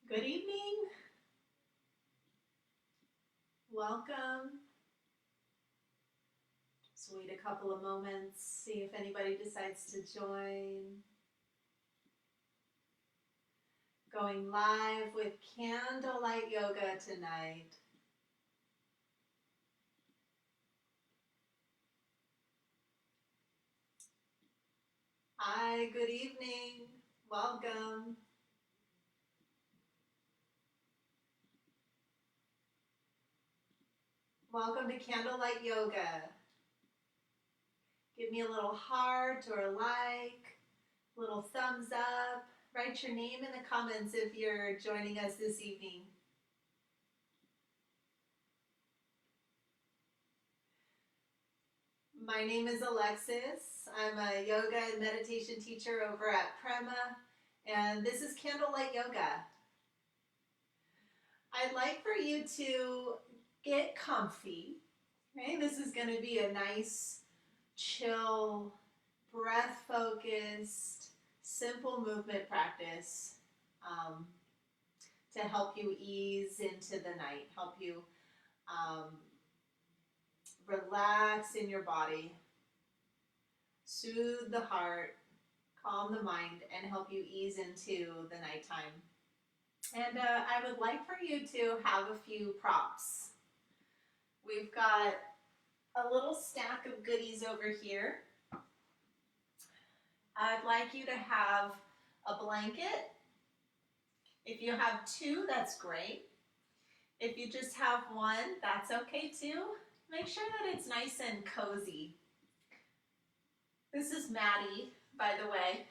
Good evening. Welcome. Just wait a couple of moments, see if anybody decides to join. Going live with Candlelight Yoga tonight. Hi, good evening. Welcome. Welcome to Candlelight Yoga. Give me a little heart or a like, little thumbs up. Write your name in the comments if you're joining us this evening. My name is Alexis. I'm a yoga and meditation teacher over at Prema, and this is Candlelight Yoga. I'd like for you to get comfy. Okay? This is going to be a nice, chill, breath-focused, simple movement practice to help you ease into the night, help you relax in your body, soothe the heart, calm the mind, and help you ease into the nighttime. And I would like for you to have a few props. We've got a little stack of goodies over here. I'd like you to have a blanket. If you have two, that's great. If you just have one, that's okay too. Make sure that it's nice and cozy. This is Maddie, by the way.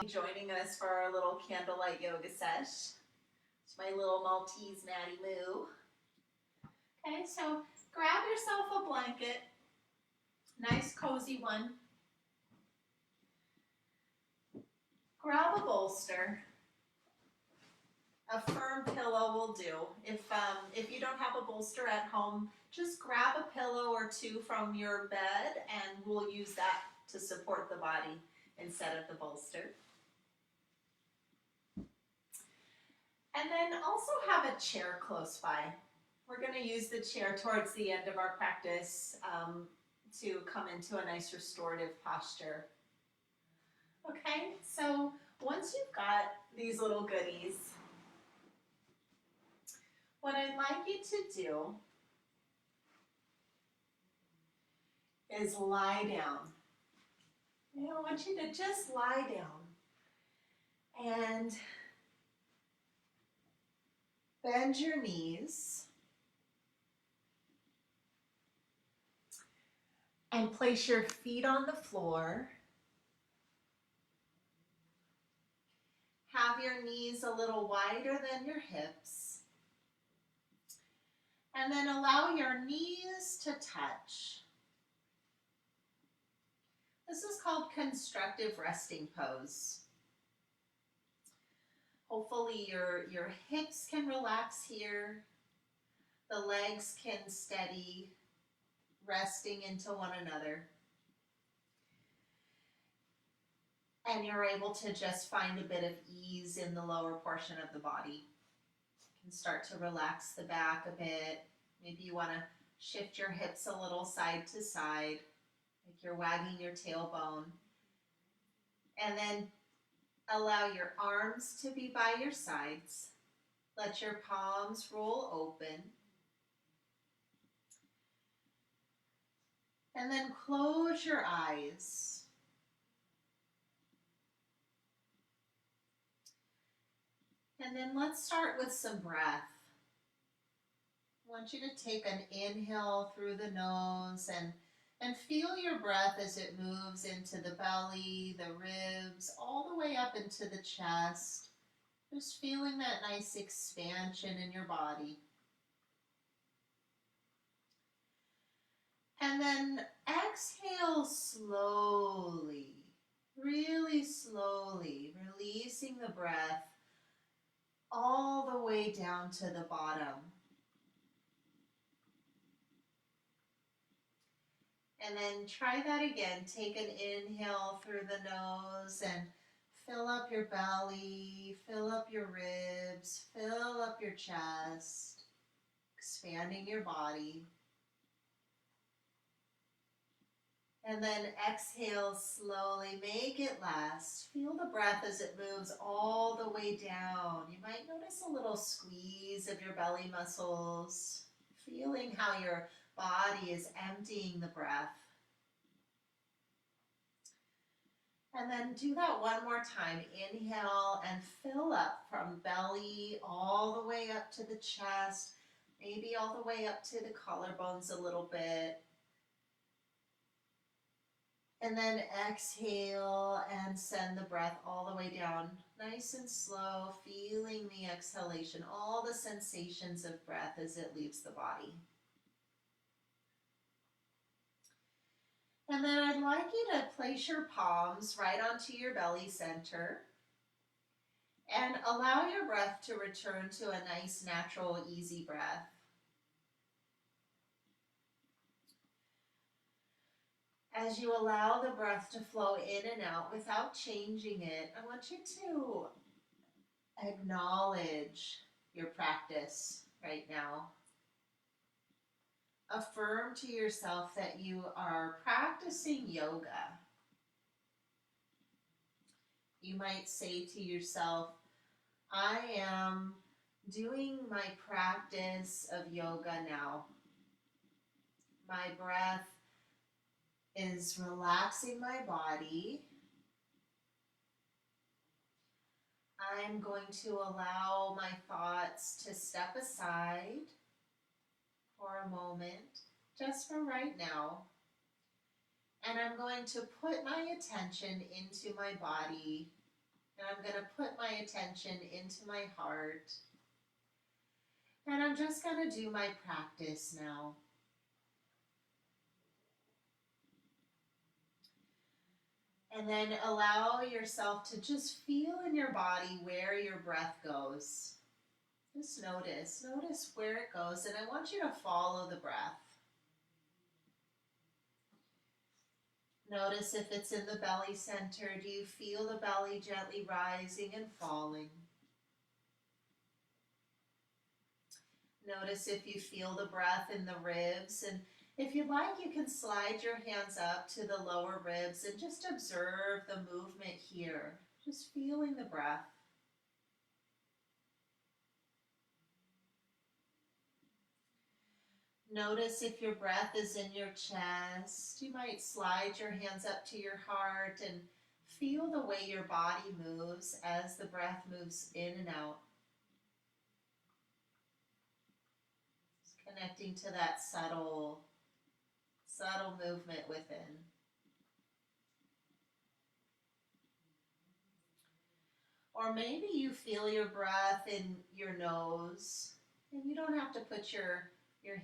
Joining us for our little candlelight yoga sesh. It's my little Maltese Maddie Moo. Okay, so grab yourself a blanket, nice cozy one. Grab a bolster. A firm pillow will do. If you don't have a bolster at home, just grab a pillow or two from your bed and we'll use that to support the body instead of the bolster. And then also have a chair close by. We're going to use the chair towards the end of our practice to come into a nice restorative posture. Okay, so once you've got these little goodies, what I'd like you to do is lie down. I want you to just lie down and bend your knees and place your feet on the floor. Have your knees a little wider than your hips. And then allow your knees to touch. This is called constructive resting pose. Hopefully your hips can relax here. The legs can steady, resting into one another. And you're able to just find a bit of ease in the lower portion of the body. You can start to relax the back a bit. Maybe you want to shift your hips a little side to side, like you're wagging your tailbone. And then allow your arms to be by your sides. Let your palms roll open. And then close your eyes. And then let's start with some breath. I want you to take an inhale through the nose and feel your breath as it moves into the belly, the ribs, all the way up into the chest. Just feeling that nice expansion in your body. And then exhale slowly, really slowly, releasing the breath all the way down to the bottom. And then try that again. Take an inhale through the nose and Fill up your belly, fill up your ribs, fill up your chest, expanding your body. And then exhale slowly, make it last. Feel the breath as it moves all the way down. You might notice a little squeeze of your belly muscles, feeling how your body is emptying the breath. And then do that one more time. Inhale and fill up from belly all the way up to the chest, maybe all the way up to the collarbones a little bit. And then exhale and send the breath all the way down, nice and slow, feeling the exhalation, all the sensations of breath as it leaves the body. And then I'd like you to place your palms right onto your belly center and allow your breath to return to a nice, natural, easy breath. As you allow the breath to flow in and out without changing it, I want you to acknowledge your practice right now. Affirm to yourself that you are practicing yoga. You might say to yourself, I am doing my practice of yoga now. My breath is relaxing my body. I'm going to allow my thoughts to step aside for a moment, just for right now. And I'm going to put my attention into my body, and I'm going to put my attention into my heart. And I'm just going to do my practice now. And then allow yourself to just feel in your body where your breath goes. Just notice where it goes, and I want you to follow the breath. Notice if it's in the belly center. Do you feel the belly gently rising and falling? Notice if you feel the breath in the ribs, and if you'd like, you can slide your hands up to the lower ribs and just observe the movement here, just feeling the breath. Notice if your breath is in your chest. You might slide your hands up to your heart and feel the way your body moves as the breath moves in and out. Just connecting to that subtle movement within. Or maybe you feel your breath in your nose, and you don't have to put your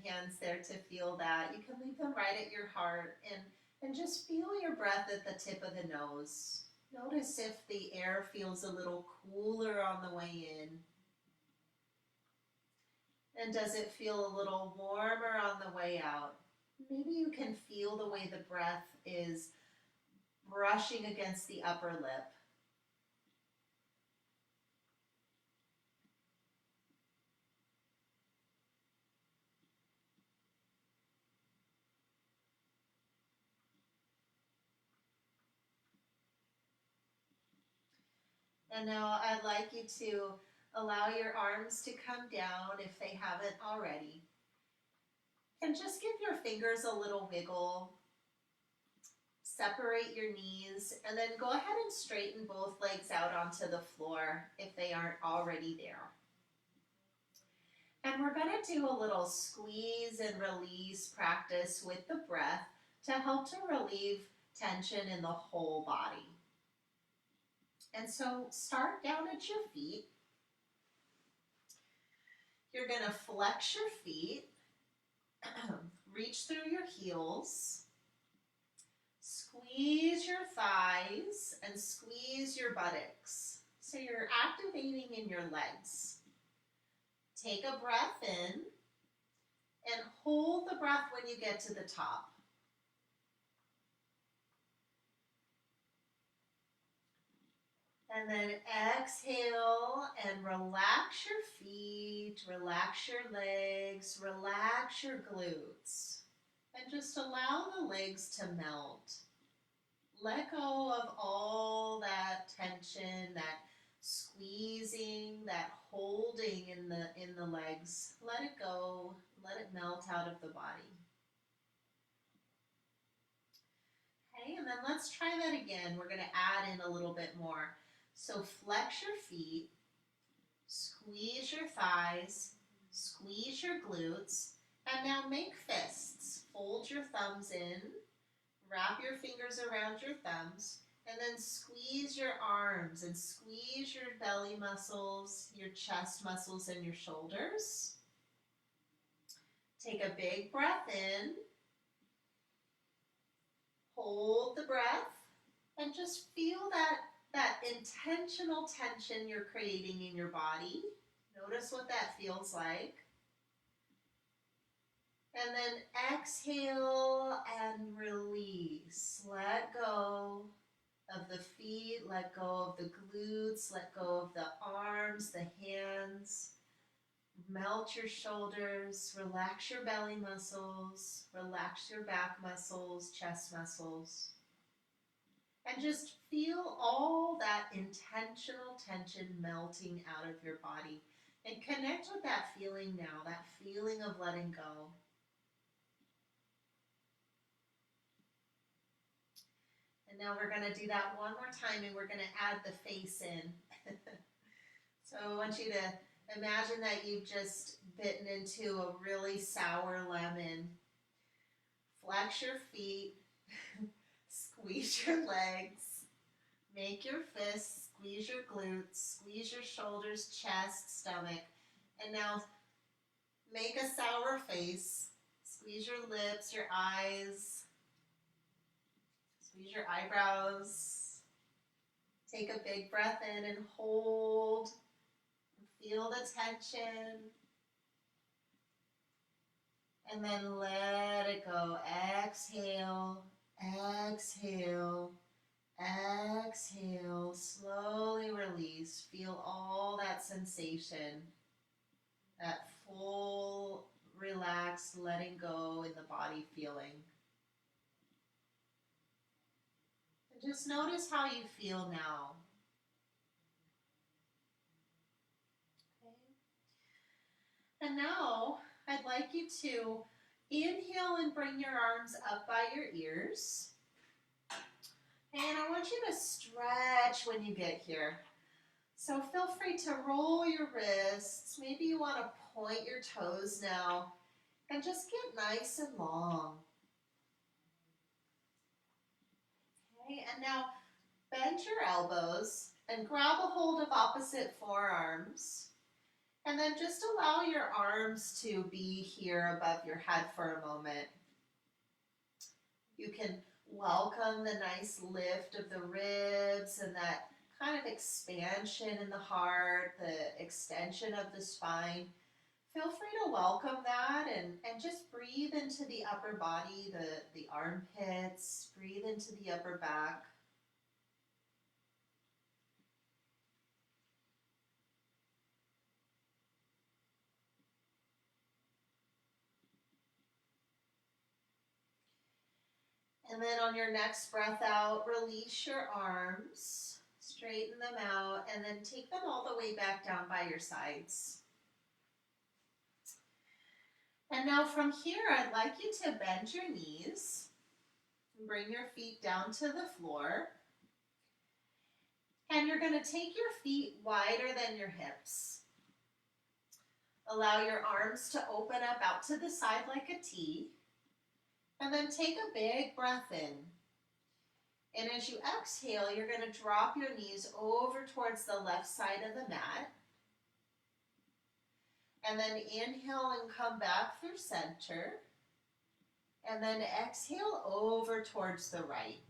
hands there to feel that. You can leave them right at your heart and just feel your breath at the tip of the nose. Notice if the air feels a little cooler on the way in. And does it feel a little warmer on the way out? Maybe you can feel the way the breath is brushing against the upper lip. And now I'd like you to allow your arms to come down if they haven't already. And just give your fingers a little wiggle. Separate your knees and then go ahead and straighten both legs out onto the floor if they aren't already there. And we're going to do a little squeeze and release practice with the breath to help to relieve tension in the whole body. And so start down at your feet. You're going to flex your feet, reach through your heels, squeeze your thighs, and squeeze your buttocks. So you're activating in your legs. Take a breath in and hold the breath when you get to the top. And then exhale and relax your feet, relax your legs, relax your glutes. And just allow the legs to melt. Let go of all that tension, that squeezing, that holding in the legs. Let it go. Let it melt out of the body. Okay, and then let's try that again. We're going to add in a little bit more. So flex your feet, squeeze your thighs, squeeze your glutes, and now make fists. Fold your thumbs in, wrap your fingers around your thumbs, and then squeeze your arms and squeeze your belly muscles, your chest muscles, and your shoulders. Take a big breath in, hold the breath, and just feel that intentional tension you're creating in your body. Notice what that feels like. And then exhale and release. Let go of the feet, let go of the glutes, let go of the arms, the hands. Melt your shoulders, relax your belly muscles, relax your back muscles, chest muscles. And just feel all that intentional tension melting out of your body. And connect with that feeling now, that feeling of letting go. And now we're going to do that one more time, and we're going to add the face in. So I want you to imagine that you've just bitten into a really sour lemon. Flex your feet, squeeze your legs, make your fists, squeeze your glutes, squeeze your shoulders, chest, stomach. And now make a sour face. Squeeze your lips, your eyes, squeeze your eyebrows. Take a big breath in and hold. Feel the tension. And then let it go. Exhale, exhale, exhale. Slowly release. Feel all that sensation. That full, relaxed, letting go in the body feeling. And just notice how you feel now. And now, I'd like you to inhale and bring your arms up by your ears. And I want you to stretch when you get here. So feel free to roll your wrists. Maybe you want to point your toes now. And just get nice and long. Okay, and now bend your elbows and grab a hold of opposite forearms. And then just allow your arms to be here above your head for a moment. You can welcome the nice lift of the ribs and that kind of expansion in the heart, the extension of the spine. Feel free to welcome that and just breathe into the upper body, the armpits, breathe into the upper back. And then on your next breath out, release your arms, straighten them out, and then take them all the way back down by your sides. And now from here, I'd like you to bend your knees, and bring your feet down to the floor. And you're going to take your feet wider than your hips. Allow your arms to open up out to the side like a T. And then take a big breath in. And as you exhale, you're going to drop your knees over towards the left side of the mat. And then inhale and come back through center. And then exhale over towards the right.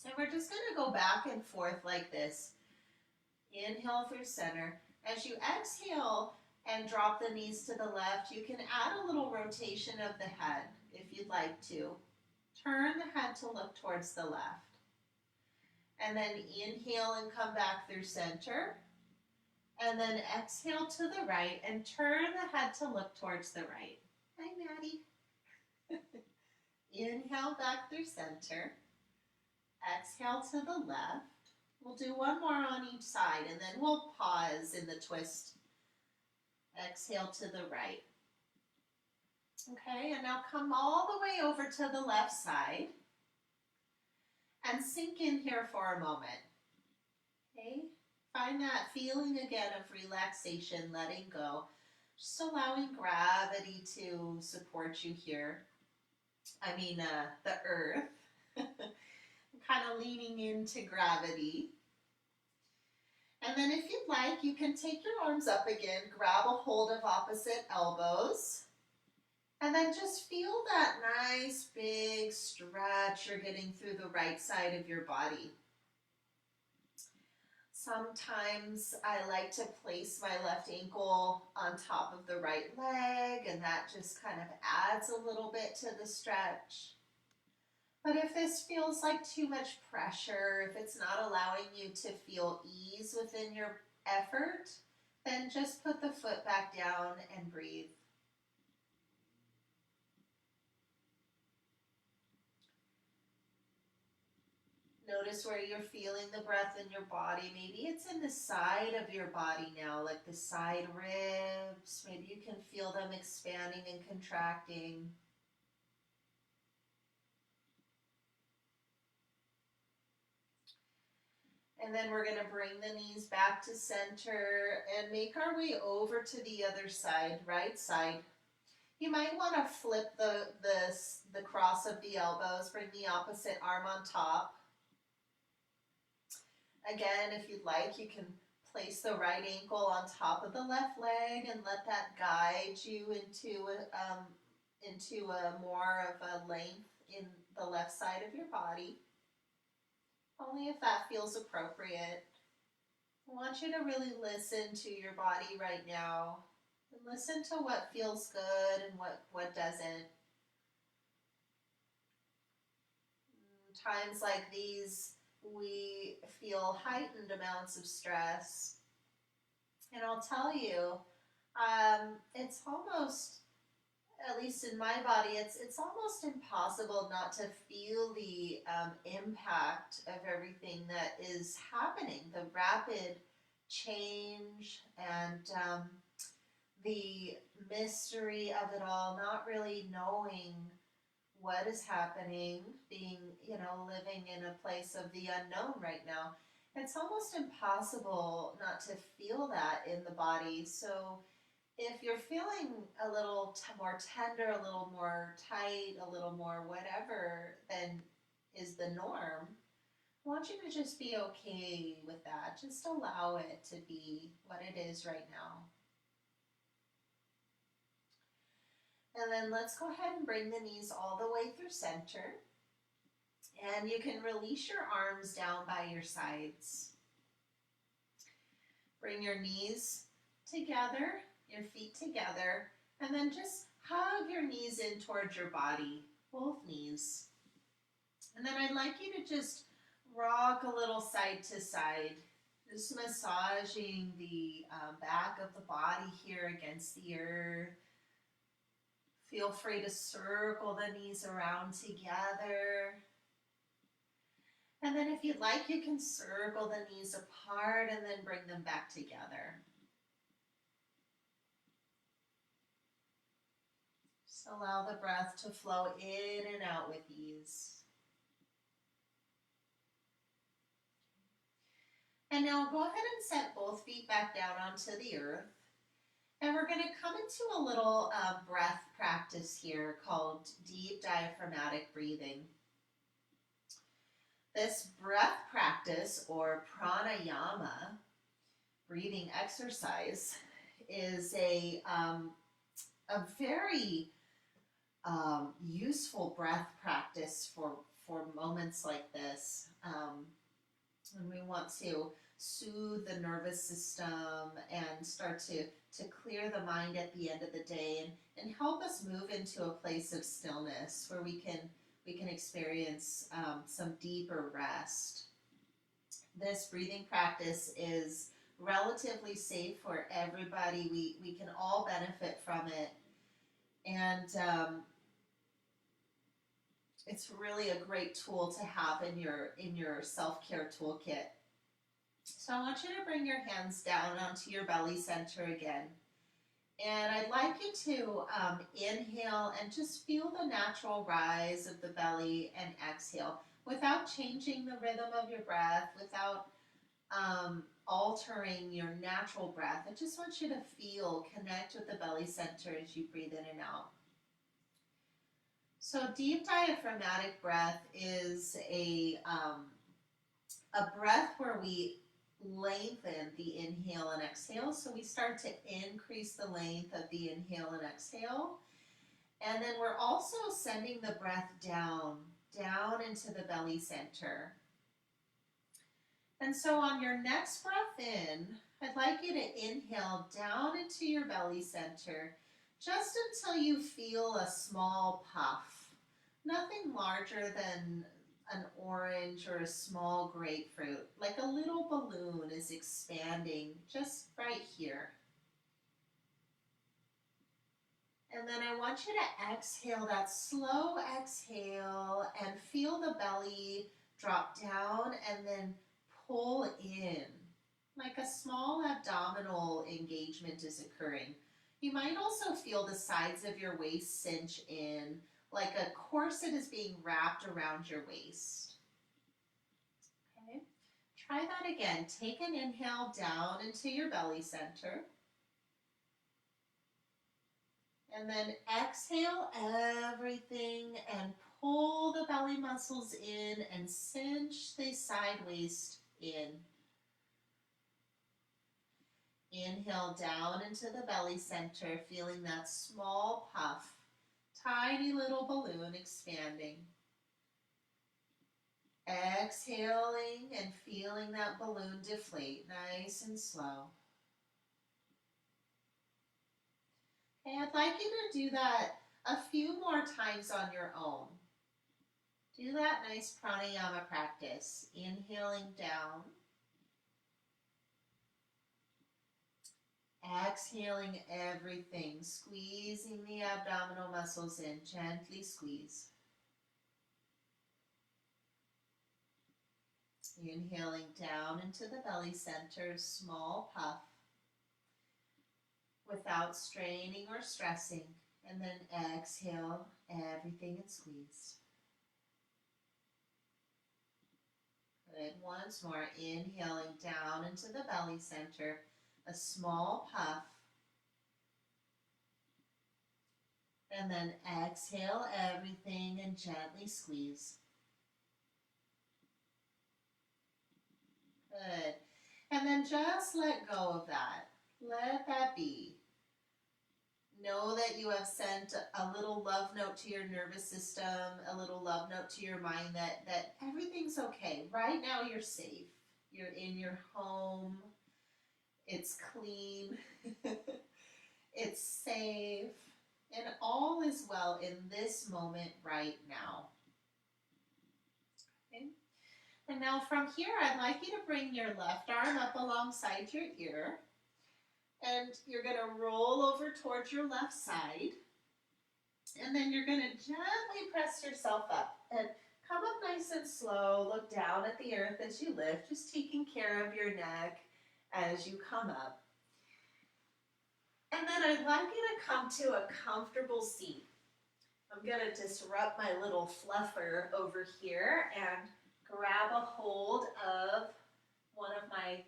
And we're just going to go back and forth like this. Inhale through center. As you exhale and drop the knees to the left, you can add a little rotation of the head if you'd like to. Turn the head to look towards the left. And then inhale and come back through center. And then exhale to the right and turn the head to look towards the right. Hi, Maddie. Inhale back through center. Exhale to the left. We'll do one more on each side and then we'll pause in the twist. Exhale to the right. Okay, and now come all the way over to the left side and sink in here for a moment. Okay, find that feeling again of relaxation, letting go, just allowing gravity to support you here. The earth. Kind of leaning into gravity. And then if you'd like, you can take your arms up again, grab a hold of opposite elbows, and then just feel that nice big stretch you're getting through the right side of your body. Sometimes I like to place my left ankle on top of the right leg, and that just kind of adds a little bit to the stretch. But if this feels like too much pressure, if it's not allowing you to feel ease within your effort, then just put the foot back down and breathe. Notice where you're feeling the breath in your body. Maybe it's in the side of your body now, like the side ribs. Maybe you can feel them expanding and contracting. And then we're going to bring the knees back to center and make our way over to the other side, right side. You might want to flip the cross of the elbows, bring the opposite arm on top. Again, if you'd like, you can place the right ankle on top of the left leg and let that guide you into a more of a length in the left side of your body. Only if that feels appropriate. I want you to really listen to your body right now and listen to what feels good and what doesn't. Times like these, we feel heightened amounts of stress. And I'll tell you, it's almost, at least in my body, it's almost impossible not to feel the impact of everything that is happening, the rapid change and the mystery of it all, not really knowing what is happening, being, living in a place of the unknown right now. It's almost impossible not to feel that in the body. So if you're feeling a little more tender, a little more tight, a little more whatever than is the norm, I want you to just be okay with that. Just allow it to be what it is right now. And then let's go ahead and bring the knees all the way through center. And you can release your arms down by your sides. Bring your knees together, your feet together, and then just hug your knees in towards your body, both knees. And then I'd like you to just rock a little side to side, just massaging the back of the body here against the earth. Feel free to circle the knees around together. And then if you'd like, you can circle the knees apart and then bring them back together. Just allow the breath to flow in and out with ease. And now go ahead and set both feet back down onto the earth. And we're going to come into a little breath practice here called deep diaphragmatic breathing. This breath practice, or pranayama, breathing exercise, is a very useful breath practice for moments like this. When we want to soothe the nervous system and start to clear the mind at the end of the day and help us move into a place of stillness where we can experience some deeper rest. This breathing practice is relatively safe for everybody. We can all benefit from it. And it's really a great tool to have in your self-care toolkit. So I want you to bring your hands down onto your belly center again. And I'd like you to inhale and just feel the natural rise of the belly, and exhale without changing the rhythm of your breath, without altering your natural breath. I just want you to connect with the belly center as you breathe in and out. So deep diaphragmatic breath is a breath where we lengthen the inhale and exhale. So we start to increase the length of the inhale and exhale. And then we're also sending the breath down into the belly center. And so on your next breath in, I'd like you to inhale down into your belly center just until you feel a small puff. Nothing larger than an orange or a small grapefruit, like a little balloon is expanding just right here. And then I want you to exhale, that slow exhale, and feel the belly drop down and then pull in, like a small abdominal engagement is occurring. You might also feel the sides of your waist cinch in, like a corset is being wrapped around your waist. Okay, try that again. Take an inhale down into your belly center. And then exhale everything and pull the belly muscles in and cinch the side waist in. Inhale down into the belly center, feeling that small puff, tiny little balloon expanding. Exhaling and feeling that balloon deflate, nice and slow. Okay, I'd like you to do that a few more times on your own. Do that nice pranayama practice. Inhaling down. Exhaling everything, squeezing the abdominal muscles in, gently squeeze. Inhaling down into the belly center, small puff, without straining or stressing, and then exhale everything and squeeze. Good. Once more, inhaling down into the belly center, a small puff, and then exhale everything and gently squeeze. Good. And then just let go of that. Let that be. Know that you have sent a little love note to your nervous system, a little love note to your mind that everything's okay. Right now you're safe. You're in your home. It's clean. It's safe. And all is well in this moment right now. Okay? And now from here, I'd like you to bring your left arm up alongside your ear. And you're going to roll over towards your left side. And then you're going to gently press yourself up. And come up nice and slow. Look down at the earth as you lift, just taking care of your neck as you come up. And then I'd like you to come to a comfortable seat. I'm going to disrupt my little fluffer over here and grab a hold of one of my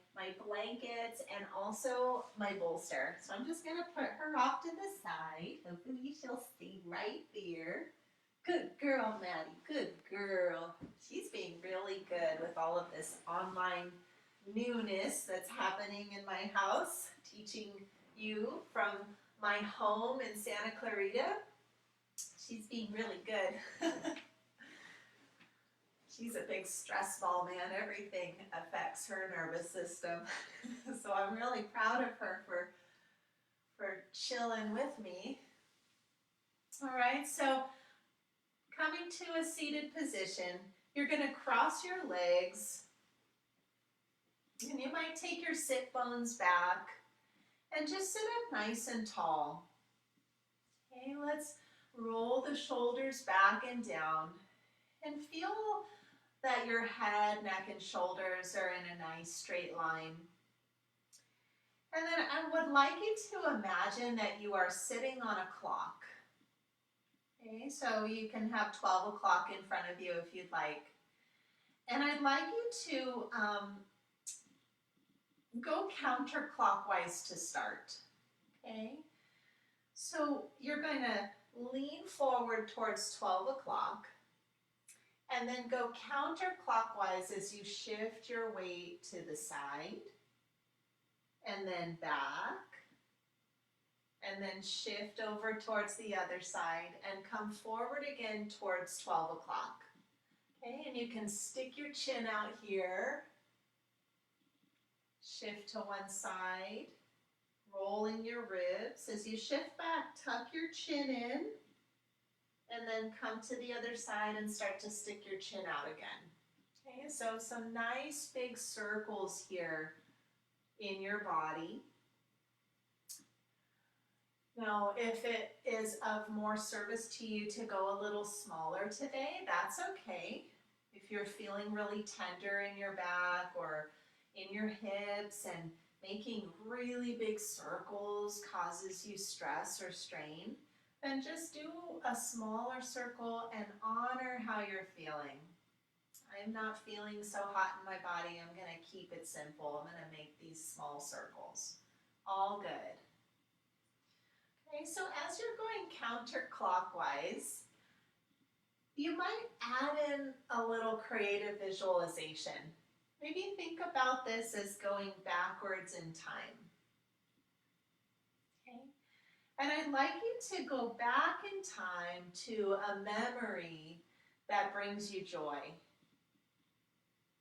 blankets and also my bolster. So I'm just going to put her off to the side. Hopefully she'll stay right there. Good girl, Maddie. Good girl. She's being really good with all of this online newness that's happening in my house, teaching you from my home in Santa Clarita. She's being really good. She's a big stress ball, man. Everything affects her nervous system. So I'm really proud of her for chilling with me. All right, so coming to a seated position, you're going to cross your legs And you might take your sit bones back and just sit up nice and tall. Okay, let's roll the shoulders back and down and feel that your head, neck, and shoulders are in a nice straight line. And then I would like you to imagine that you are sitting on a clock. Okay, so you can have 12 o'clock in front of you if you'd like. And I'd like you to go counterclockwise to start. Okay, so you're going to lean forward towards 12 o'clock and then go counterclockwise as you shift your weight to the side and then back and then shift over towards the other side and come forward again towards 12 o'clock. Okay, and you can stick your chin out here, shift to one side, rolling your ribs. As you shift back, tuck your chin in, and then come to the other side and start to stick your chin out again. Okay, so some nice big circles here in your body. Now, if it is of more service to you to go a little smaller today, that's okay. If you're feeling really tender in your back or in your hips and making really big circles causes you stress or strain, then just do a smaller circle and honor how you're feeling. I'm not feeling so hot in my body. I'm going to keep it simple. I'm going to make these small circles. All good. Okay, so as you're going counterclockwise, you might add in a little creative visualization. Maybe think about this as going backwards in time. Okay, and I'd like you to go back in time to a memory that brings you joy.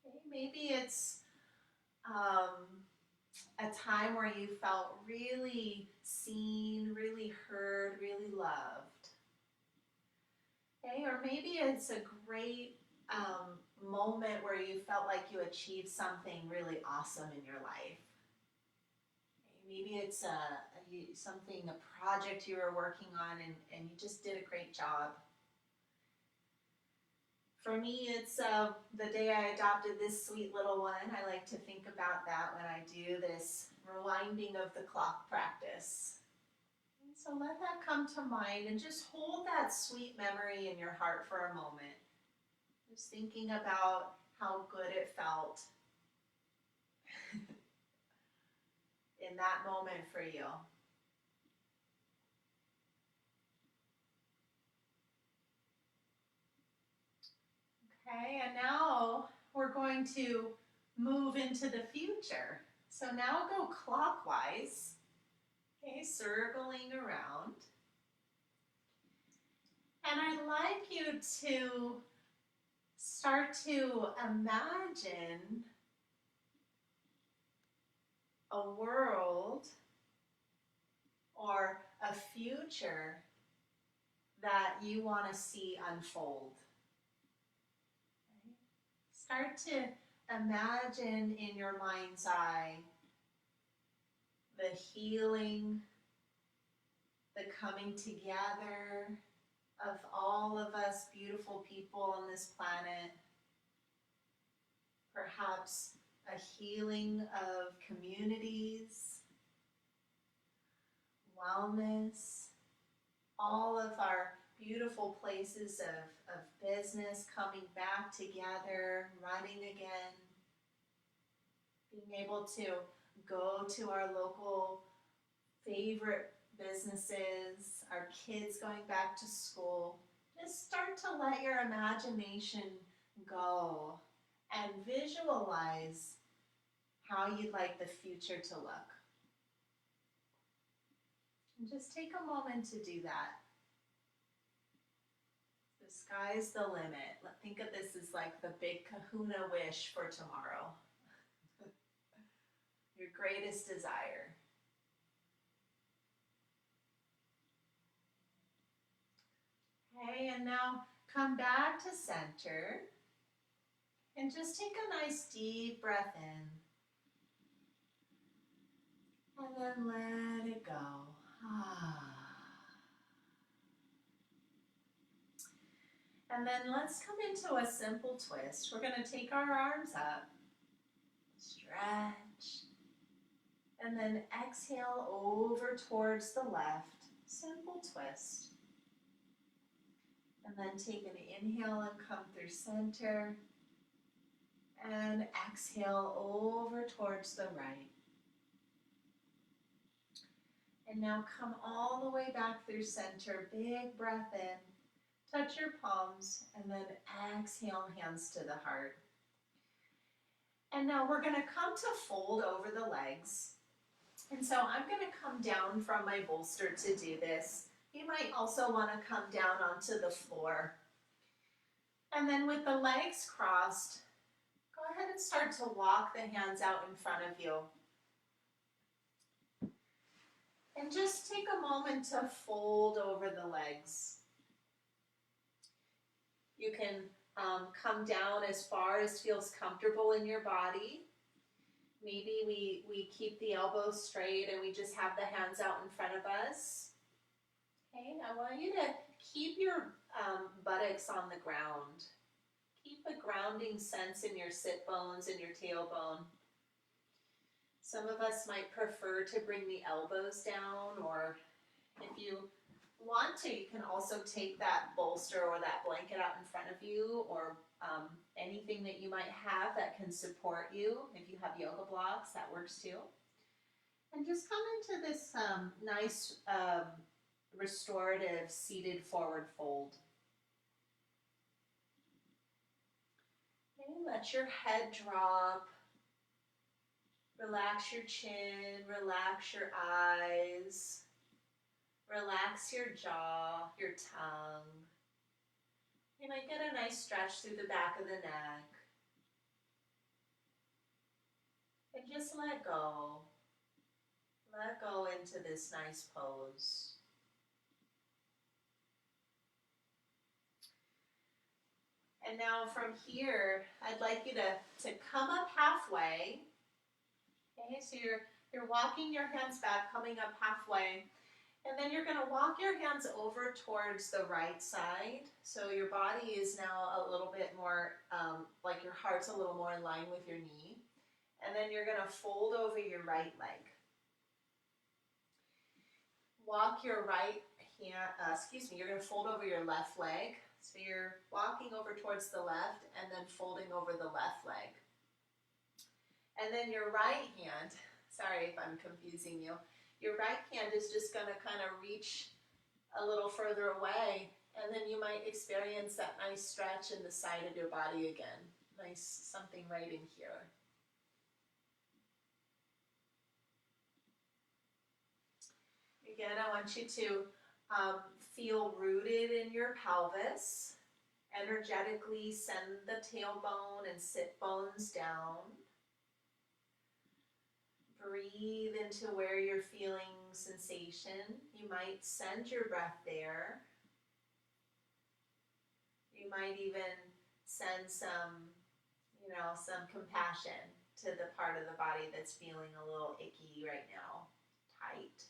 Okay, maybe it's a time where you felt really seen, really heard, really loved. Okay, or maybe it's a great moment where you felt like you achieved something really awesome in your life. Okay, maybe it's a project you were working on and you just did a great job. For me, it's the day I adopted this sweet little one. I like to think about that when I do this rewinding of the clock practice. And so let that come to mind and just hold that sweet memory in your heart for a moment. Just thinking about how good it felt in that moment for you. Okay, and now we're going to move into the future. So now go clockwise, okay, circling around. And I'd like you to start to imagine a world or a future that you want to see unfold. Start to imagine in your mind's eye the healing, the coming together of all of us beautiful people on this planet. Perhaps a healing of communities, wellness, all of our beautiful places of business coming back together, running again, being able to go to our local favorite businesses, our kids going back to school. Just start to let your imagination go and visualize how you'd like the future to look. And just take a moment to do that. The sky's the limit. Think of this as like the big kahuna wish for tomorrow. Your greatest desire. Okay, and now come back to center and just take a nice deep breath in And then let it go. And then let's come into a simple twist. We're going to take our arms up, stretch, and then exhale over towards the left. Simple twist. And then take an inhale and come through center. And exhale over towards the right. And now come all the way back through center. Big breath in. Touch your palms and then exhale, hands to the heart. And now we're going to come to fold over the legs. And so I'm going to come down from my bolster to do this. You might also want to come down onto the floor. And then with the legs crossed, go ahead and start to walk the hands out in front of you. And just take a moment to fold over the legs. You can come down as far as feels comfortable in your body. Maybe we keep the elbows straight and we just have the hands out in front of us. Okay, I want you to keep your buttocks on the ground. Keep a grounding sense in your sit bones and your tailbone. Some of us might prefer to bring the elbows down, or if you want to, you can also take that bolster or that blanket out in front of you, or anything that you might have that can support you. If you have yoga blocks, that works too. And just come into this nice restorative seated forward fold. Okay, let your head drop. Relax your chin, relax your eyes. Relax your jaw, your tongue. You might get a nice stretch through the back of the neck. And just let go. Let go into this nice pose. And now from here, I'd like you to come up halfway. Okay, so you're walking your hands back, coming up halfway. And then you're going to walk your hands over towards the right side. So your body is now a little bit more, like your heart's a little more in line with your knee. And then you're going to fold over your right leg. Walk your right hand, you're going to fold over your left leg. So you're walking over towards the left and then folding over the left leg. And then your right hand, sorry if I'm confusing you, your right hand is just going to kind of reach a little further away, and then you might experience that nice stretch in the side of your body again. Nice something right in here. Again, I want you to feel rooted in your pelvis. Energetically send the tailbone and sit bones down. Breathe into where you're feeling sensation. You might send your breath there. You might even send some compassion to the part of the body that's feeling a little icky right now. Tight.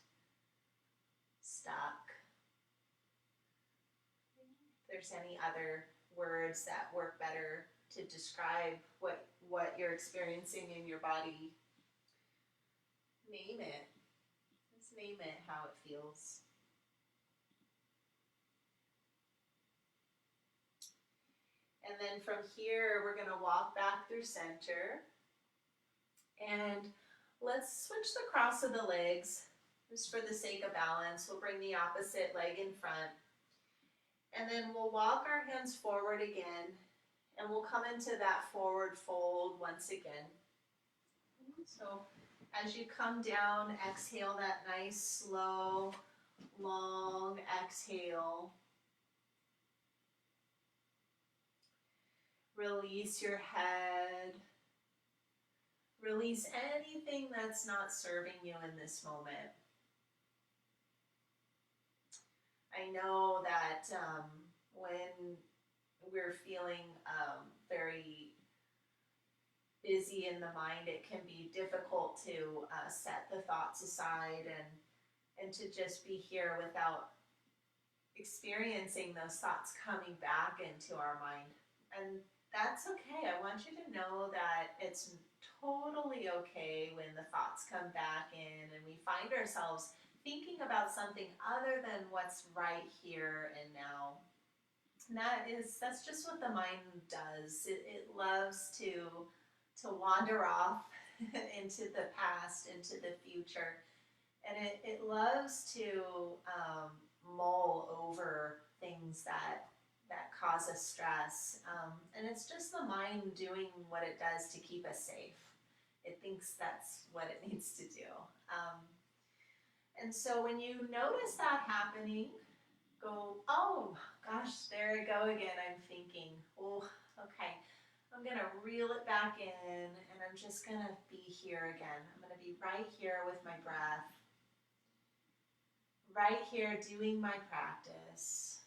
Stuck. If there's any other words that work better to describe what you're experiencing in your body, name it. Just name it how it feels. And then from here, we're going to walk back through center. And let's switch the cross of the legs. Just for the sake of balance, we'll bring the opposite leg in front. And then we'll walk our hands forward again. And we'll come into that forward fold once again. So as you come down, exhale that nice, slow, long exhale. Release your head. Release anything that's not serving you in this moment. I know that when we're feeling very busy in the mind, it can be difficult to set the thoughts aside and to just be here without experiencing those thoughts coming back into our mind. And that's okay. I want you to know that it's totally okay when the thoughts come back in and we find ourselves thinking about something other than what's right here and now. And that's just what the mind does. It loves to wander off into the past, into the future, and it loves to mull over things that cause us stress. And it's just the mind doing what it does to keep us safe. It thinks that's what it needs to do. And so when you notice that happening, go, oh gosh, there I go again. I'm thinking, oh, okay. I'm going to reel it back in, and I'm just going to be here again. I'm going to be right here with my breath, right here doing my practice.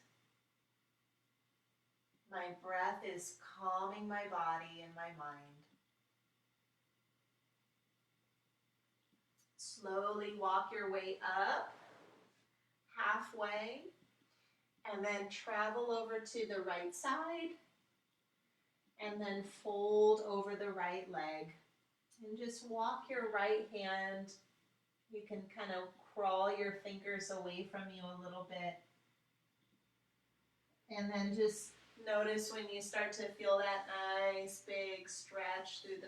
My breath is calming my body and my mind. Slowly walk your way up, halfway, and then travel over to the right side, and then fold over the right leg. And just walk your right hand. You can kind of crawl your fingers away from you a little bit. And then just notice when you start to feel that nice big stretch through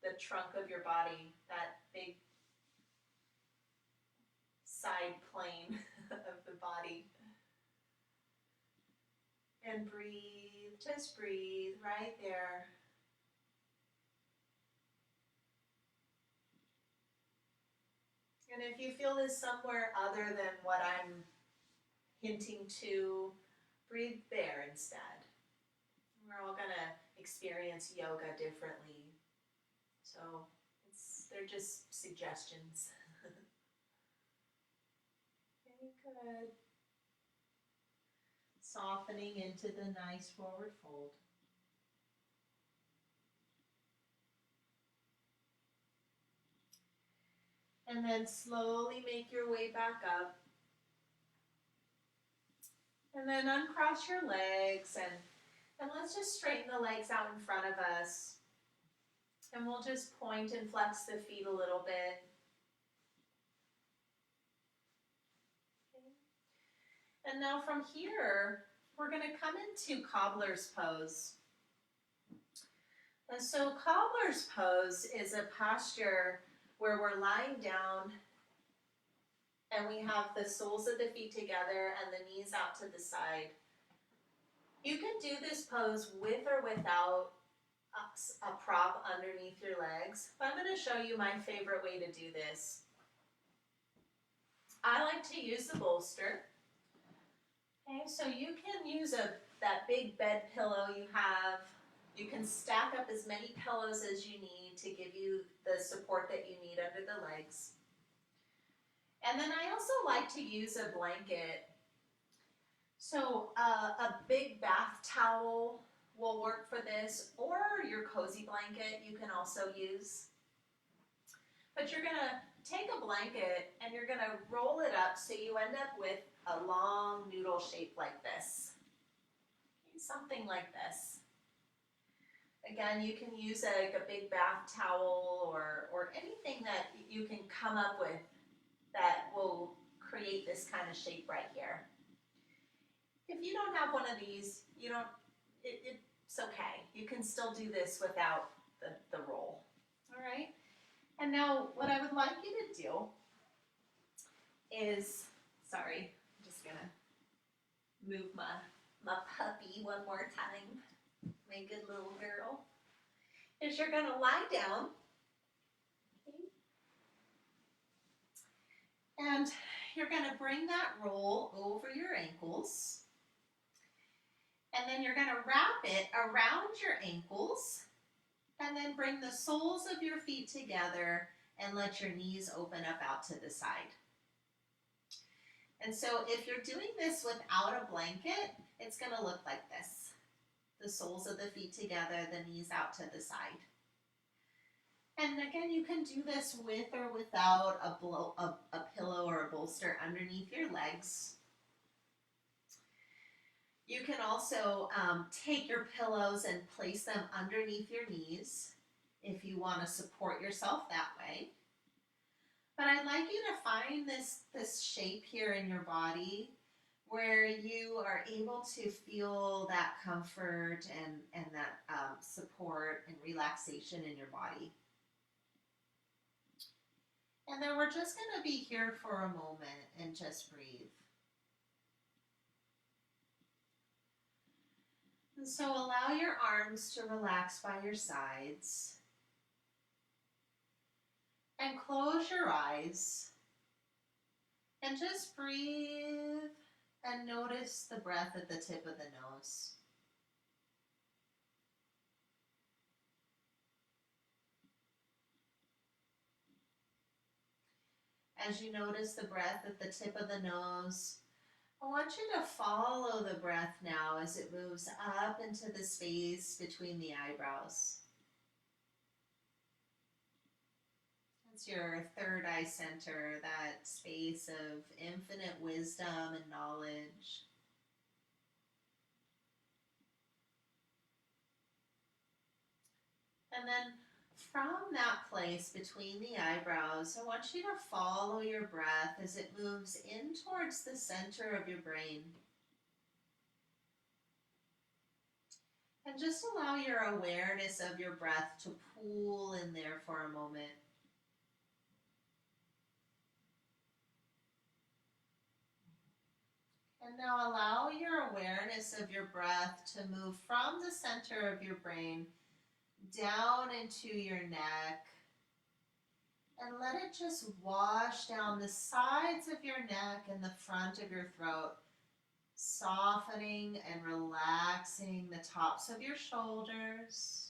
the trunk of your body, that big side plane of the body. And breathe, just breathe right there. And if you feel this somewhere other than what I'm hinting to, breathe there instead. We're all going to experience yoga differently. So they're just suggestions. Okay, good. Softening into the nice forward fold. And then slowly make your way back up. And then uncross your legs and let's just straighten the legs out in front of us. And we'll just point and flex the feet a little bit. Okay. And now from here, we're going to come into cobbler's pose. And so cobbler's pose is a posture where we're lying down and we have the soles of the feet together and the knees out to the side. You can do this pose with or without a prop underneath your legs, but I'm going to show you my favorite way to do this. I like to use the bolster. Okay, so you can use that big bed pillow you have. You can stack up as many pillows as you need to give you the support that you need under the legs. And then I also like to use a blanket. So a big bath towel will work for this, or your cozy blanket you can also use. But you're going to take a blanket and you're going to roll it up so you end up with a long noodle shape like this. Okay, something like this. Again, you can use a big bath towel or anything that you can come up with that will create this kind of shape right here. If you don't have one of these, it's okay. You can still do this without the roll. All right? And now what I would like you to do is, sorry, I'm just going to move my puppy one more time. My good little girl. Is you're going to lie down. Okay. And you're going to bring that roll over your ankles. And then you're going to wrap it around your ankles. And then bring the soles of your feet together and let your knees open up out to the side. And so if you're doing this without a blanket, it's going to look like this. The soles of the feet together, the knees out to the side. And again, you can do this with or without a pillow or a bolster underneath your legs. You can also take your pillows and place them underneath your knees if you want to support yourself that way. But I'd like you to find this shape here in your body where you are able to feel that comfort and that support and relaxation in your body. And then we're just going to be here for a moment and just breathe. And so allow your arms to relax by your sides. And close your eyes. And just breathe and notice the breath at the tip of the nose. As you notice the breath at the tip of the nose, I want you to follow the breath now as it moves up into the space between the eyebrows. It's your third eye center, that space of infinite wisdom and knowledge. And then from that place between the eyebrows, I want you to follow your breath as it moves in towards the center of your brain. And just allow your awareness of your breath to pool in there for a moment. And now allow your awareness of your breath to move from the center of your brain down into your neck. And let it just wash down the sides of your neck and the front of your throat, softening and relaxing the tops of your shoulders.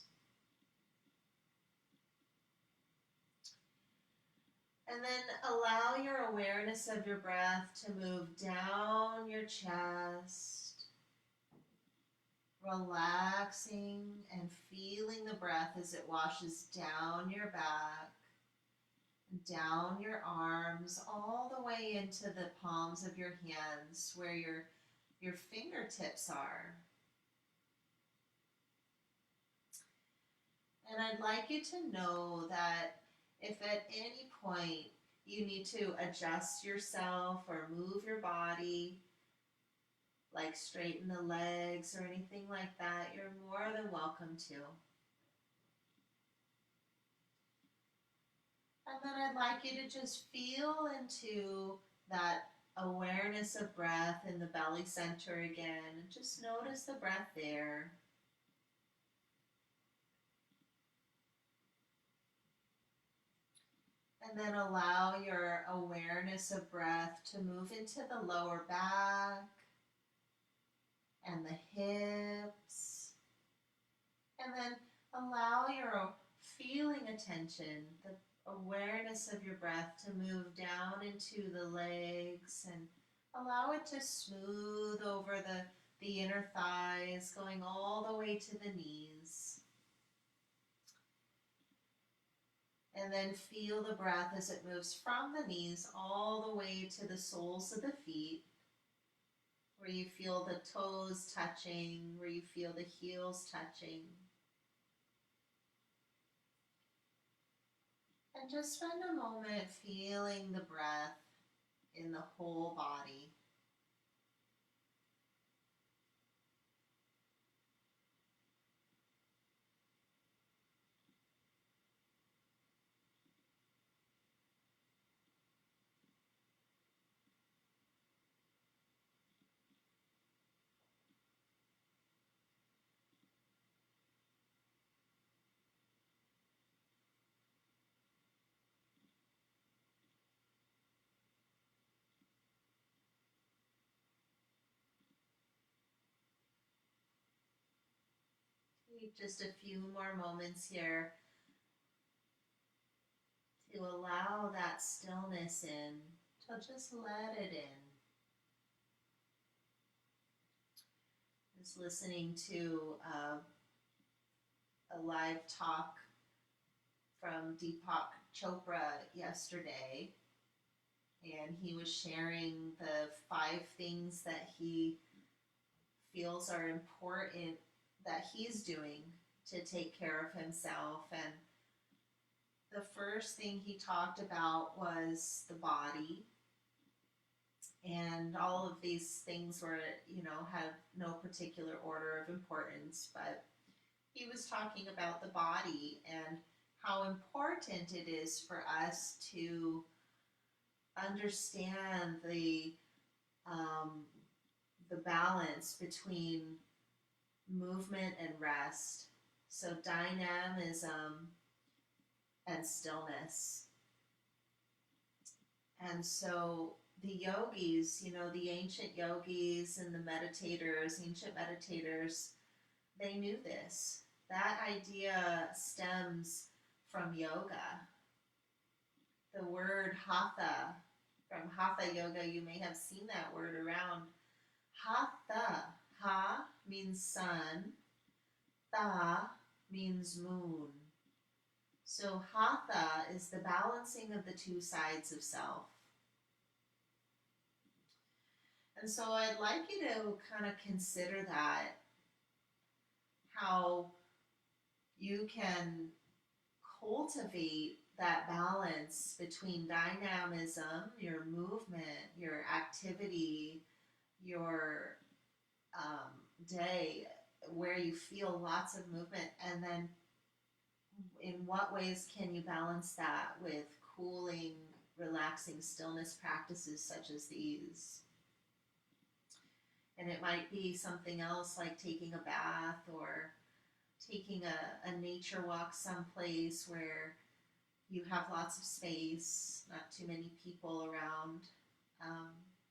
And then allow your awareness of your breath to move down your chest, relaxing and feeling the breath as it washes down your back, down your arms, all the way into the palms of your hands where your fingertips are. And I'd like you to know that if at any point you need to adjust yourself or move your body, like straighten the legs or anything like that, you're more than welcome to. And then I'd like you to just feel into that awareness of breath in the belly center again. And just notice the breath there. And then allow your awareness of breath to move into the lower back and the hips. And then allow your feeling attention, the awareness of your breath to move down into the legs and allow it to smooth over the inner thighs, going all the way to the knees. And then feel the breath as it moves from the knees all the way to the soles of the feet, where you feel the toes touching, where you feel the heels touching. And just spend a moment feeling the breath in the whole body. Take just a few more moments here to allow that stillness in, to just let it in. Just listening to a live talk from Deepak Chopra yesterday, and he was sharing the 5 things that he feels are important that he's doing to take care of himself. And the first thing he talked about was the body. And all of these things were, have no particular order of importance, but he was talking about the body and how important it is for us to understand the balance between movement and rest. So dynamism and stillness. And so the yogis, the ancient yogis and the ancient meditators, they knew this. That idea stems from yoga. The word hatha, from hatha yoga, you may have seen that word around. Hatha, ha means sun, tha means moon. So hatha is the balancing of the 2 sides of self. And so I'd like you to kind of consider that, how you can cultivate that balance between dynamism, your movement, your activity, your day where you feel lots of movement, and then in what ways can you balance that with cooling, relaxing stillness practices such as these. And it might be something else like taking a bath or taking a nature walk someplace where you have lots of space, not too many people around,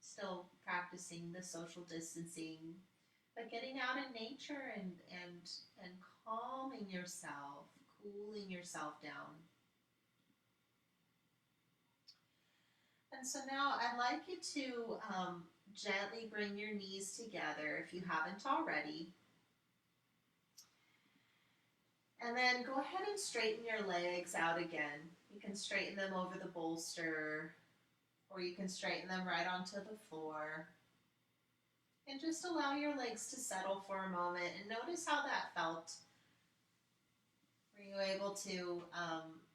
still practicing the social distancing, but getting out in nature and calming yourself, cooling yourself down. And so now I'd like you to gently bring your knees together if you haven't already. And then go ahead and straighten your legs out again. You can straighten them over the bolster, or you can straighten them right onto the floor. And just allow your legs to settle for a moment and notice how that felt. Were you able to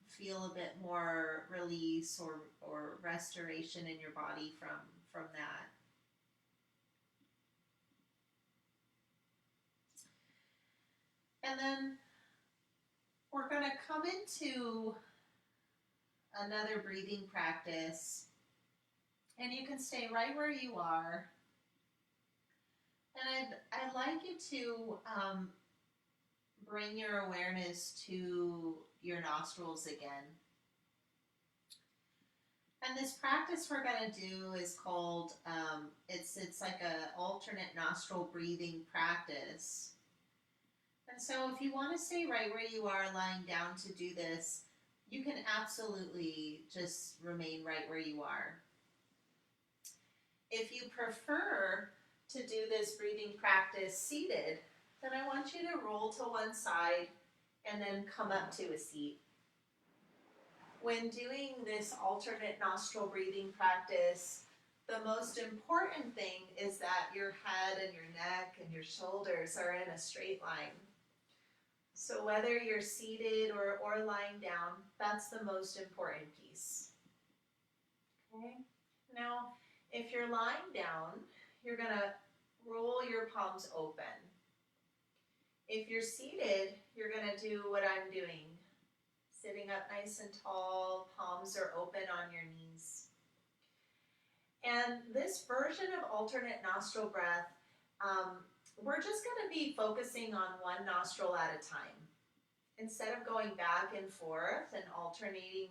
feel a bit more release or restoration in your body from that? And then we're going to come into another breathing practice, and you can stay right where you are. And I'd like you to bring your awareness to your nostrils again. And this practice we're going to do is called, it's like a alternate nostril breathing practice. And so if you want to stay right where you are lying down to do this, you can absolutely just remain right where you are. If you prefer to do this breathing practice seated, then I want you to roll to one side and then come up to a seat. When doing this alternate nostril breathing practice, the most important thing is that your head and your neck and your shoulders are in a straight line. So whether you're seated or lying down, that's the most important piece. Okay? Now, if you're lying down, you're going to roll your palms open. If you're seated, you're going to do what I'm doing. Sitting up nice and tall, palms are open on your knees. And this version of alternate nostril breath, we're just going to be focusing on one nostril at a time. Instead of going back and forth and alternating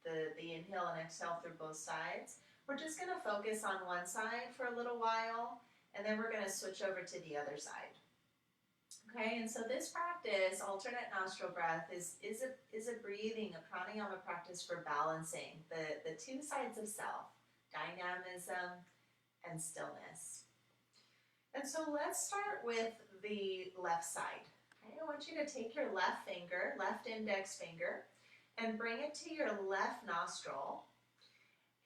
the inhale and exhale through both sides, we're just going to focus on one side for a little while, and then we're going to switch over to the other side. Okay, and so this practice, alternate nostril breath, is a breathing, a pranayama practice for balancing the 2 sides of self, dynamism and stillness. And so let's start with the left side. Okay, I want you to take your left index finger, and bring it to your left nostril.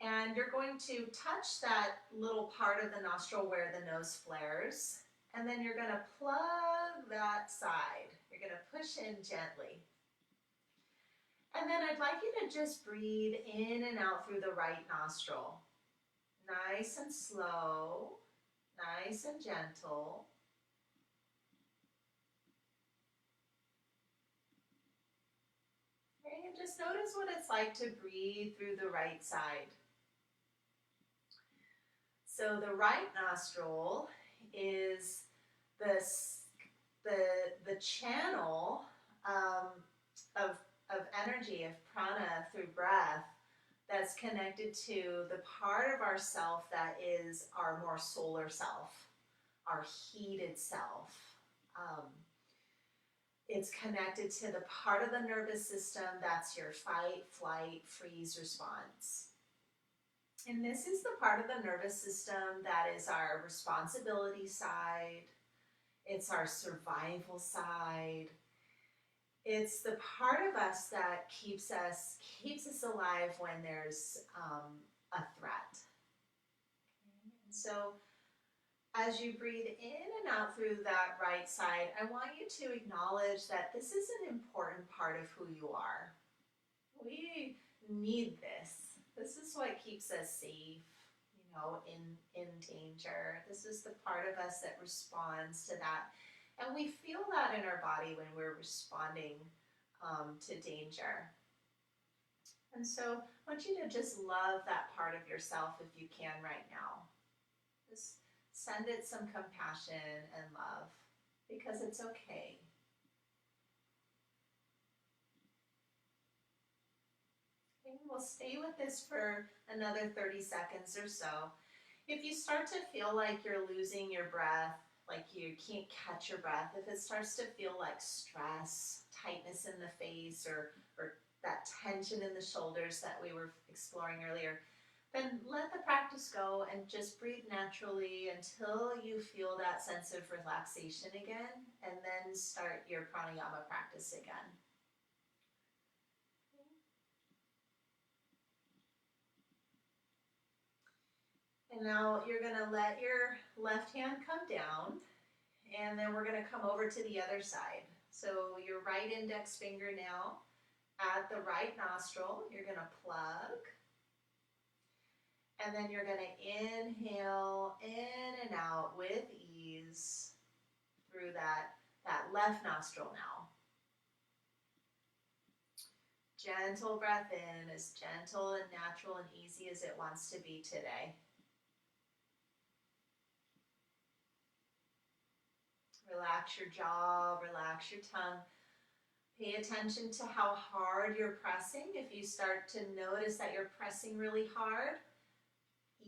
And you're going to touch that little part of the nostril where the nose flares. And then you're going to plug that side. You're going to push in gently. And then I'd like you to just breathe in and out through the right nostril. Nice and slow, nice and gentle. Okay, and just notice what it's like to breathe through the right side. So the right nostril is the channel of energy, of prana through breath that's connected to the part of ourself that is our more solar self, our heated self. It's connected to the part of the nervous system that's your fight, flight, freeze response. And this is the part of the nervous system that is our responsibility side. It's our survival side. It's the part of us that keeps us alive when there's a threat. Okay. And so as you breathe in and out through that right side, I want you to acknowledge that this is an important part of who you are. We need this. This is what keeps us safe, in danger. This is the part of us that responds to that. And we feel that in our body when we're responding to danger. And so I want you to just love that part of yourself if you can right now. Just send it some compassion and love because it's okay. We'll stay with this for another 30 seconds or so. If you start to feel like you're losing your breath, like you can't catch your breath, if it starts to feel like stress, tightness in the face, or that tension in the shoulders that we were exploring earlier, then let the practice go and just breathe naturally until you feel that sense of relaxation again, and then start your pranayama practice again. And now you're going to let your left hand come down, and then we're going to come over to the other side. So your right index finger now at the right nostril, you're going to plug. And then you're going to inhale in and out with ease through that left nostril now. Gentle breath in, as gentle and natural and easy as it wants to be today. Relax your jaw, relax your tongue. Pay attention to how hard you're pressing. If you start to notice that you're pressing really hard,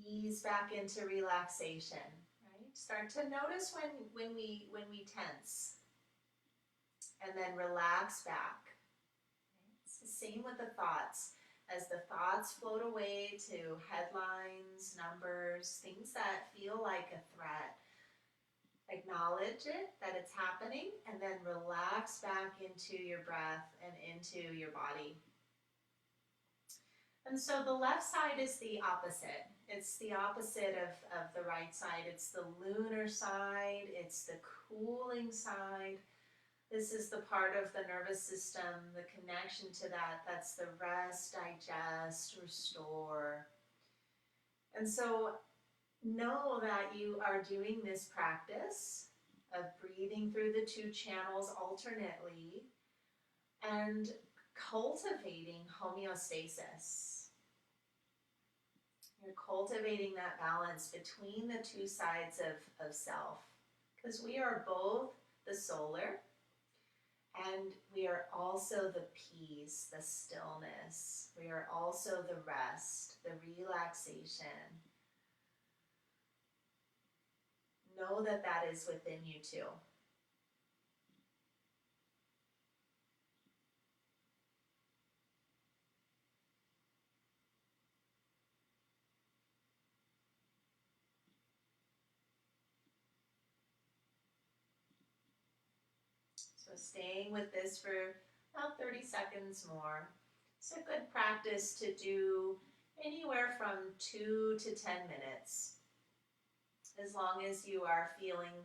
ease back into relaxation. Right? Start to notice when we tense, and then relax back. Okay? It's the same with the thoughts. As the thoughts float away to headlines, numbers, things that feel like a threat, acknowledge it, that it's happening, and then relax back into your breath and into your body. And so the left side is the opposite. It's the opposite of the right side. It's the lunar side. It's the cooling side. This is the part of the nervous system, the connection to that's the rest, digest, restore. And so know that you are doing this practice of breathing through the two channels alternately and cultivating homeostasis. You're cultivating that balance between the two sides of self, because we are both the solar and we are also the peace, the stillness. We are also the rest, the relaxation. Know that that is within you too. So staying with this for about 30 seconds more. It's a good practice to do anywhere from 2 to 10 minutes, as long as you are feeling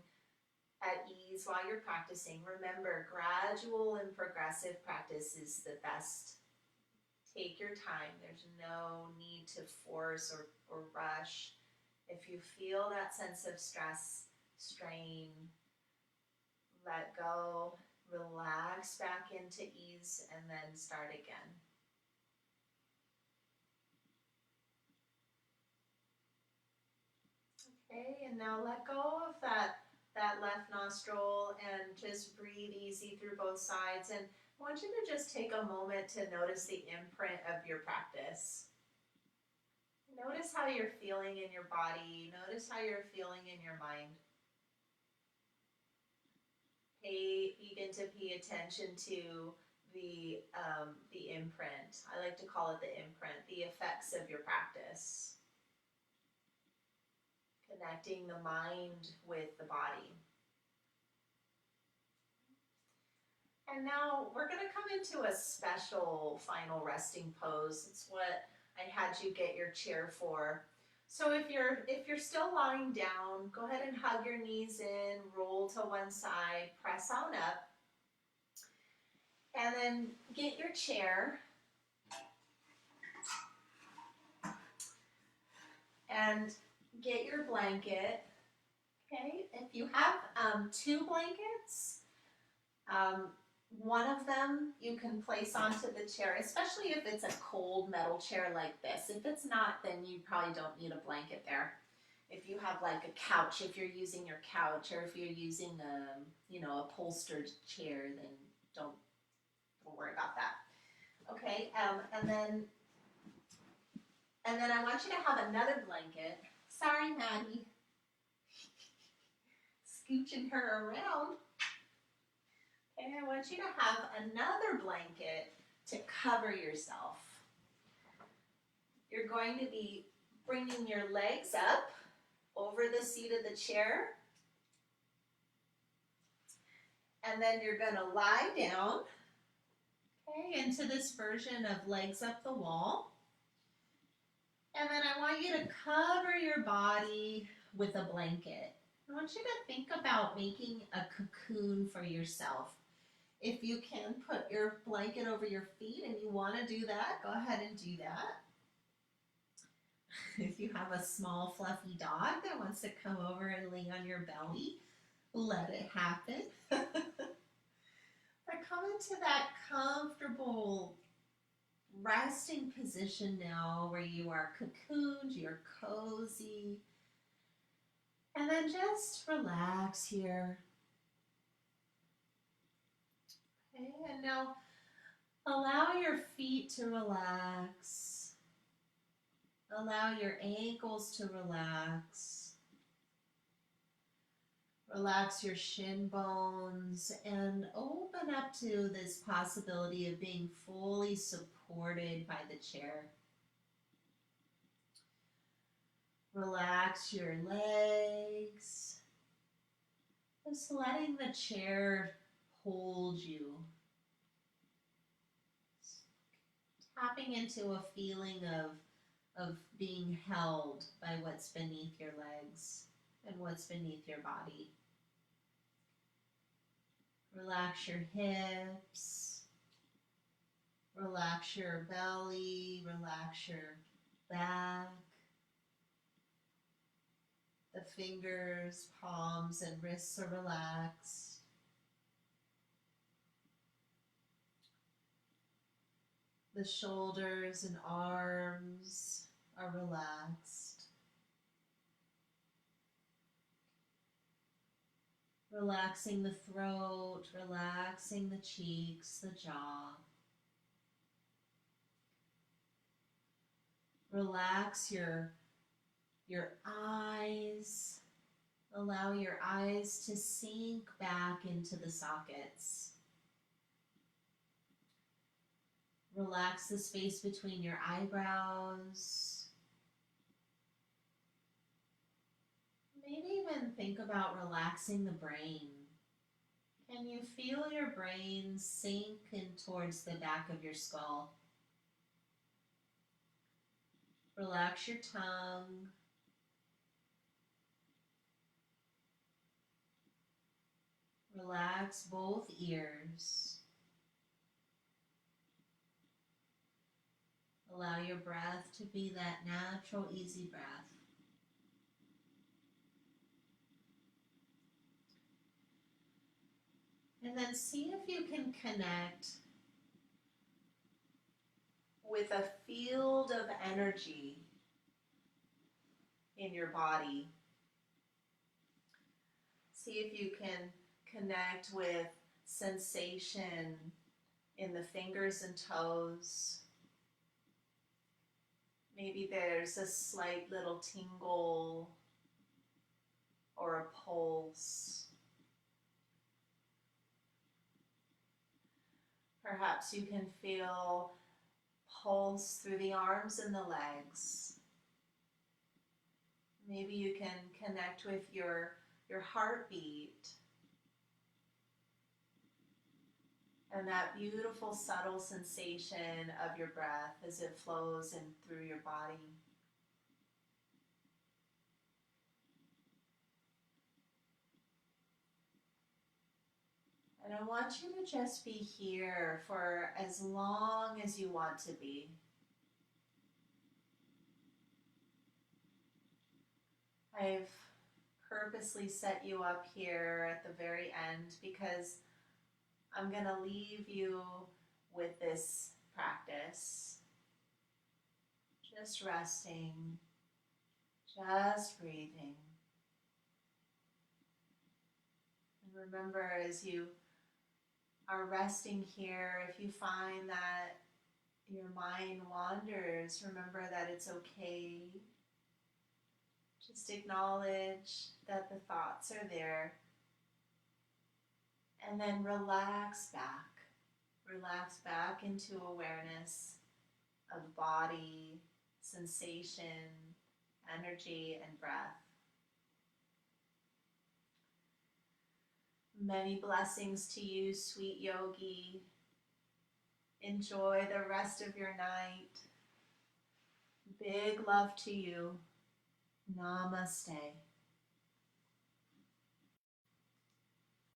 at ease while you're practicing. Remember, gradual and progressive practice is the best. Take your time. There's no need to force or rush. If you feel that sense of stress, strain, let go, relax back into ease, and then start again. Okay, and now let go of that left nostril and just breathe easy through both sides. And I want you to just take a moment to notice the imprint of your practice. Notice how you're feeling in your body. Notice how you're feeling in your mind. Begin to pay attention to the imprint. I like to call it the imprint, the effects of your practice. Connecting the mind with the body. And now we're going to come into a special final resting pose. It's what I had you get your chair for. So if you're still lying down, go ahead and hug your knees in, roll to one side, press on up, and then get your chair and get your blanket. Okay, if you have 2 blankets, one of them you can place onto the chair, especially if it's a cold metal chair like this. If it's not, then you probably don't need a blanket there. If you have like a couch, if you're using your couch, or if you're using a upholstered chair, then don't worry about that. Okay, and then I want you to have another blanket. Sorry, Maddie. Scooching her around. Okay, I want you to have another blanket to cover yourself. You're going to be bringing your legs up over the seat of the chair. And then you're going to lie down, okay, into this version of legs up the wall. And then I want you to cover your body with a blanket. I want you to think about making a cocoon for yourself. If you can put your blanket over your feet and you want to do that, go ahead and do that. If you have a small fluffy dog that wants to come over and lay on your belly, let it happen. But come into that comfortable resting position now where you are cocooned, you're cozy. And then just relax here. Okay, and now allow your feet to relax. Allow your ankles to relax. Relax your shin bones and open up to this possibility of being fully supported by the chair. Relax your legs. Just letting the chair hold you. Tapping into a feeling of being held by what's beneath your legs and what's beneath your body. Relax your hips. Relax your belly. Relax your back. The fingers, palms, and wrists are relaxed. The shoulders and arms are relaxed. Relaxing the throat, relaxing the cheeks, the jaw. Relax your eyes. Allow your eyes to sink back into the sockets. Relax the space between your eyebrows. Maybe even think about relaxing the brain. Can you feel your brain sink in towards the back of your skull? Relax your tongue. Relax both ears. Allow your breath to be that natural, easy breath. And then see if you can connect with a field of energy in your body. See if you can connect with sensation in the fingers and toes. Maybe there's a slight little tingle or a pulse. Perhaps you can feel pulse through the arms and the legs. Maybe you can connect with your heartbeat and that beautiful subtle sensation of your breath as it flows in through your body. And I want you to just be here for as long as you want to be. I've purposely set you up here at the very end because I'm going to leave you with this practice. Just resting, just breathing. And remember, as you are resting here, if you find that your mind wanders, remember that it's okay. Just acknowledge that the thoughts are there. And then relax back. Relax back into awareness of body, sensation, energy, and breath. Many blessings to you, sweet yogi. Enjoy the rest of your night. Big love to you. Namaste.